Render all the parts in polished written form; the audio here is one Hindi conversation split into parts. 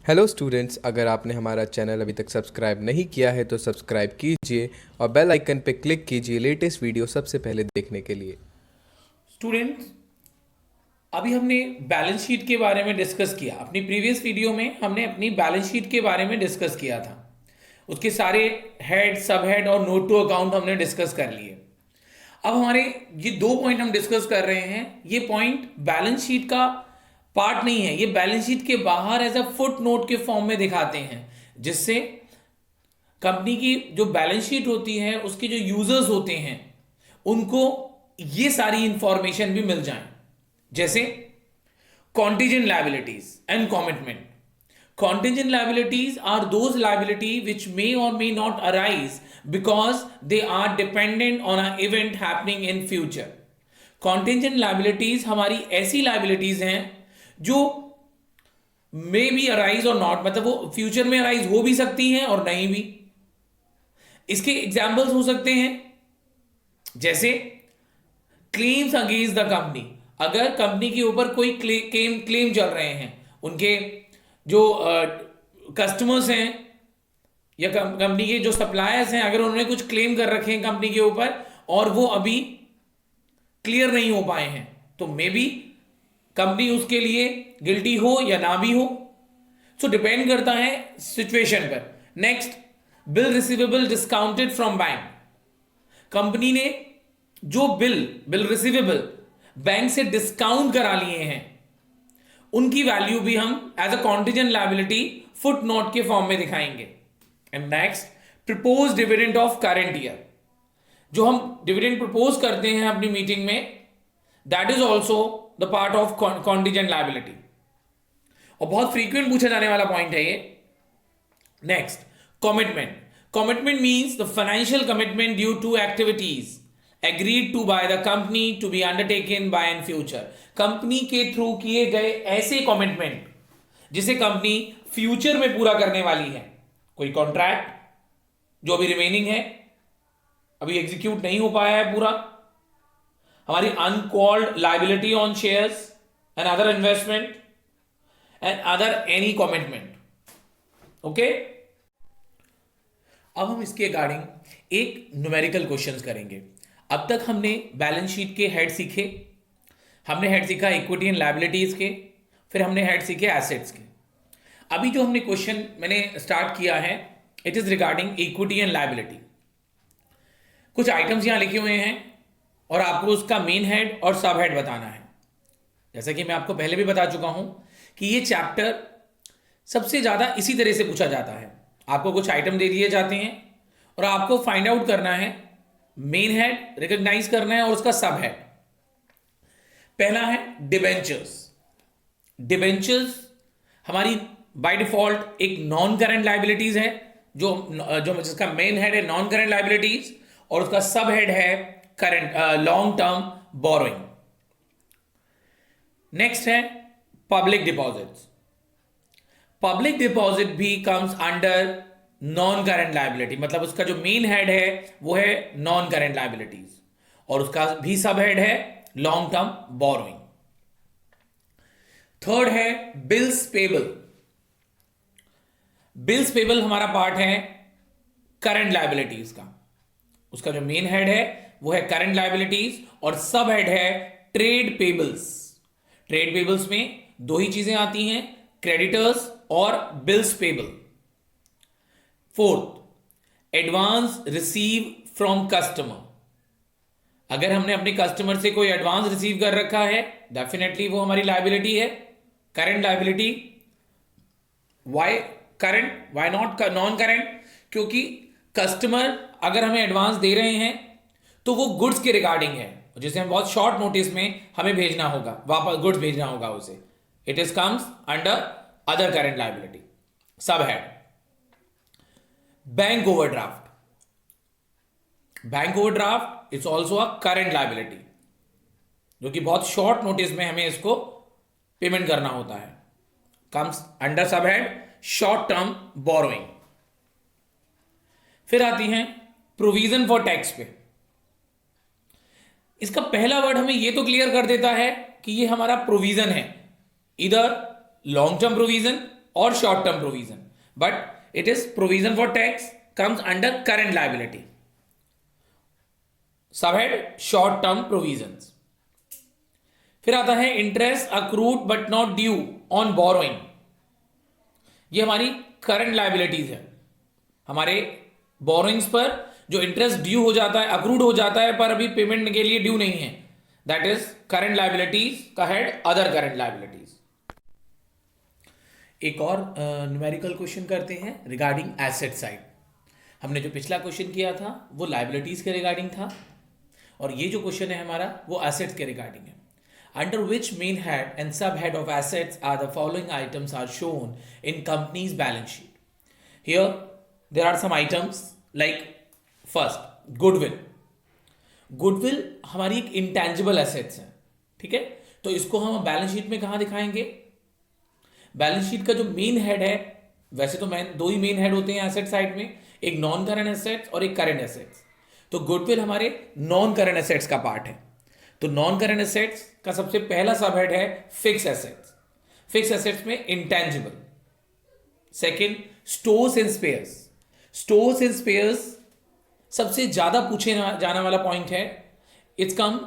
हेलो स्टूडेंट्स, अगर आपने हमारा चैनल अभी तक सब्सक्राइब नहीं किया है तो सब्सक्राइब कीजिए और बेल आइकन पर क्लिक कीजिए लेटेस्ट वीडियो सबसे पहले देखने के लिए। स्टूडेंट्स, अभी हमने बैलेंस शीट के बारे में डिस्कस किया। अपनी प्रीवियस वीडियो में हमने अपनी बैलेंस शीट के बारे में डिस्कस किया था। उसके सारे हेड, सब हेड और नोट टू अकाउंट हमने डिस्कस कर लिए। अब हमारे ये दो पॉइंट हम डिस्कस कर रहे हैं। ये पॉइंट बैलेंस शीट का पार्ट नहीं है, ये बैलेंस शीट के बाहर एज अ फुट नोट के फॉर्म में दिखाते हैं, जिससे कंपनी की जो बैलेंस शीट होती है उसके जो यूजर्स होते हैं उनको ये सारी इंफॉर्मेशन भी मिल जाए। जैसे contingent liabilities and commitment. Contingent liabilities are those liability which may or may not arise because they are dependent on an event happening in future. Contingent liabilities हमारी ऐसी liabilities हैं जो may be arise or not, मतलब वो फ्यूचर में arise हो भी सकती हैं और नहीं भी। इसके एग्जाम्पल्स हो सकते हैं जैसे क्लेम्स अगेंस्ट द कंपनी। अगर कंपनी के ऊपर कोई क्लेम चल रहे हैं, उनके जो कस्टमर्स हैं या कंपनी के जो सप्लायर्स हैं, अगर उन्होंने कुछ क्लेम कर रखे हैं कंपनी के ऊपर और वो अभी क्लियर नहीं हो पाए हैं, तो मे बी कंपनी उसके लिए गिल्टी हो या ना भी हो। सो डिपेंड करता है सिचुएशन पर। Next, bill receivable discounted from bank. Company ने जो बिल रिसीवेबल बैंक से डिस्काउंट करा लिए हैं, उनकी वैल्यू भी हम as a contingent liability footnote के फॉर्म में दिखाएंगे। And next, propose dividend of current year. जो हम डिविडेंड प्रपोज करते हैं अपनी मीटिंग में, that is also the part of contingent liability और बहुत फ्रीक्वेंट पूछा जाने वाला पॉइंट है ये। Next, commitment. Commitment means the financial commitment due to activities agreed to by the company to be undertaken by in future। Company के थ्रू किए गए ऐसे कमिटमेंट जिसे कंपनी फ्यूचर में पूरा करने वाली है। कोई कॉन्ट्रैक्ट जो अभी रिमेनिंग है, अभी एग्जीक्यूट नहीं हो पाया है पूरा, हमारी uncalled liability on shares and other investment and other any commitment. Okay, अब हम इसके रिगार्डिंग एक न्यूमेरिकल क्वेश्चंस करेंगे। अब तक हमने बैलेंस शीट के हेड सीखे। हमने हेड सीखा इक्विटी एंड लायबिलिटीज के, फिर हमने हेड सीखे एसेट्स के। अभी जो हमने क्वेश्चन मैंने स्टार्ट किया है, it is regarding equity and liability. कुछ आइटम्स यहां लिखे हुए हैं और आपको उसका मेन हेड और सब हेड बताना है। जैसा कि मैं आपको पहले भी बता चुका हूं कि ये चैप्टर सबसे ज्यादा इसी तरह से पूछा जाता है। आपको कुछ आइटम दे दिए जाते हैं और आपको फाइंड आउट करना है, मेन हेड रिकॉग्नाइज करना है और उसका सब हेड। पहला है डिबेंचर्स। डिबेंचर्स हमारी बाय डिफॉल्ट एक नॉन करंट लायबिलिटीज है, जो जिसका मेन हेड है नॉन करंट लायबिलिटीज और उसका सब हेड है current long term borrowing. Next है पब्लिक डिपॉजिट्स। पब्लिक डिपॉजिट भी comes under non current liability, मतलब उसका जो मेन हेड है वो है नॉन करंट लायबिलिटीज और उसका भी सब हेड है लॉन्ग टर्म बोरोइंग। थर्ड है बिल्स पेबल। बिल्स पेबल हमारा पार्ट है करंट लायबिलिटीज का। उसका जो मेन हेड है वो है करंट लायबिलिटीज और सब हेड है ट्रेड पेबल्स। ट्रेड पेबल्स में दो ही चीजें आती हैं, क्रेडिटर्स और bills payable. Fourth, advance receive from customer. अगर हमने अपने कस्टमर से कोई एडवांस रिसीव कर रखा है, डेफिनेटली वो हमारी लायबिलिटी है, current liability. Why current, why not non current? क्योंकि कस्टमर अगर हमें एडवांस दे रहे हैं तो वो गुड्स के रिगार्डिंग है, जिसे हम बहुत शॉर्ट नोटिस में हमें भेजना होगा, वापस गुड्स भेजना होगा उसे। It is comes under other current liability. Sub head bank overdraft. Bank overdraft is also a current liability, जो कि बहुत शॉर्ट नोटिस में हमें इसको पेमेंट करना होता है। Comes under sub head short term borrowing. फिर आती हैं प्रोविजन फॉर टैक्स पे। इसका पहला वर्ड हमें यह तो क्लियर कर देता है कि ये हमारा प्रोविजन है, इधर long term provision or short term provision, but it is provision for tax comes under current liability. Subhead short term provisions. फिर आता है interest accrued but not due on borrowing. ये हमारी करंट लाइबिलिटीज है. हमारे बोरोइंग्स पर जो इंटरेस्ट ड्यू हो जाता है, अक्रूड हो जाता है, पर अभी पेमेंट के लिए ड्यू नहीं है, दैट इज करंट लाइबिलिटीज का हेड अदर करंट लाइबिलिटीज. एक और न्यूमेरिकल क्वेश्चन करते हैं रिगार्डिंग एसेट साइड. हमने जो पिछला क्वेश्चन किया था वो लाइबिलिटीज के रिगार्डिंग था, और ये जो क्वेश्चन है हमारा वो एसेट्स के रिगार्डिंग है. Under which main head and subhead of assets are the following items are shown in company's balance sheet. Here there are some items like first goodwill. Goodwill हमारी एक intangible assets है, ठीक है. तो इसको हम बैलेंस शीट में कहाँ दिखाएंगे? बैलेंस शीट का जो मेन हेड है, वैसे तो दो ही मेन हेड होते हैं एसेट साइड में, एक नॉन करंट एसेट्स और एक करंट एसेट्स. तो गुडविल हमारे नॉन करंट एसेट्स का पार्ट है. तो नॉन करंट एसेट्स का सबसे पहला सबहेड है फिक्स एसेट्स. फिक्स एसेट्स में intangible. Second stores and spheres. Stores and spheres सबसे ज्यादा पूछे जाने वाला पॉइंट है. इट्स कम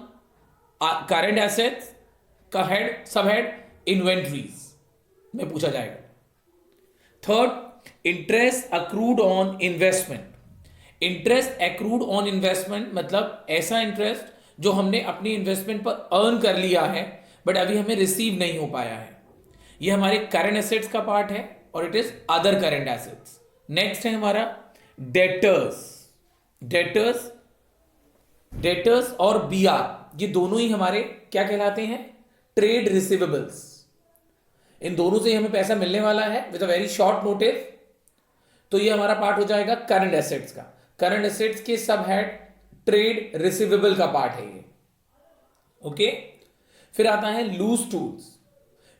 करंट एसेट्स का हेड सबहेड इन्वेंट्रीज में पूछा जाएगा. Third interest accrued on investment. Interest accrued on investment मतलब ऐसा इंटरेस्ट जो हमने अपनी इन्वेस्टमेंट पर अर्न कर लिया है बट अभी हमें रिसीव नहीं हो पाया है. ये हमारे करंट एसेट्स का पार्ट है और it is other current assets. Next है हमारा डेटर्स. डेटर्स और बीआर ये दोनों ही हमारे क्या कहलाते हैं? Trade receivables. इन दोनों से हमें पैसा मिलने वाला है with a very short notice. तो ये हमारा पार्ट हो जाएगा करंट एसेट्स का. करंट एसेट्स के सब हेड ट्रेड रिसीवेबल का पार्ट है ये. ओके. फिर आता है loose tools.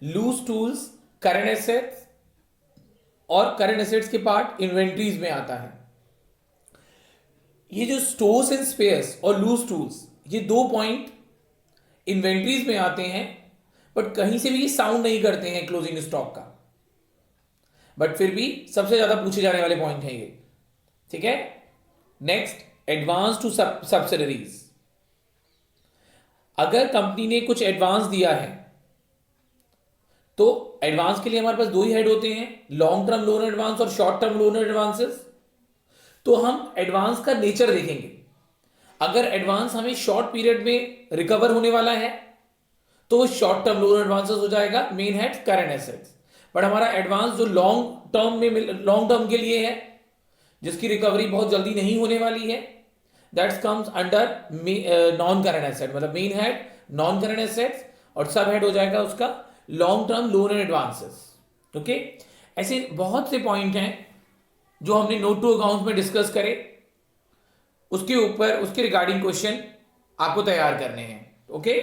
Loose tools current assets और करंट एसेट्स के पार्ट इन्वेंट्रीज में आता है. ये जो स्टोर्स एंड स्पेयर्स और लूज टूल्स ये दो पॉइंट इन्वेंट्रीज में आते हैं, बट कहीं से भी ये साउंड नहीं करते हैं क्लोजिंग स्टॉक का, बट फिर भी सबसे ज्यादा पूछे जाने वाले पॉइंट है ये. ठीक है. Next advance to subsidiaries. अगर कंपनी ने कुछ एडवांस दिया है तो एडवांस के लिए हमारे पास दो ही हेड होते हैं, लॉन्ग टर्म लोन एडवांस और शॉर्ट टर्म लोन एडवांसेस. तो हम एडवांस का नेचर देखेंगे. अगर एडवांस हमें शॉर्ट पीरियड में रिकवर होने वाला है तो शॉर्ट टर्म लोन एडवांसेस हो जाएगा main head current assets. But हमारा एडवांस जो लॉन्ग टर्म के लिए है जिसकी रिकवरी बहुत जल्दी नहीं होने वाली है, that comes under non current asset. मतलब main head non current assets और सब हेड हो जाएगा उसका long term loan and advances. Okay. ऐसे बहुत से पॉइंट हैं जो हमने नोट टू अकाउंट में डिस्कस करे, उसके ऊपर उसके रिगार्डिंग क्वेश्चन आपको तैयार करने हैं. ओके.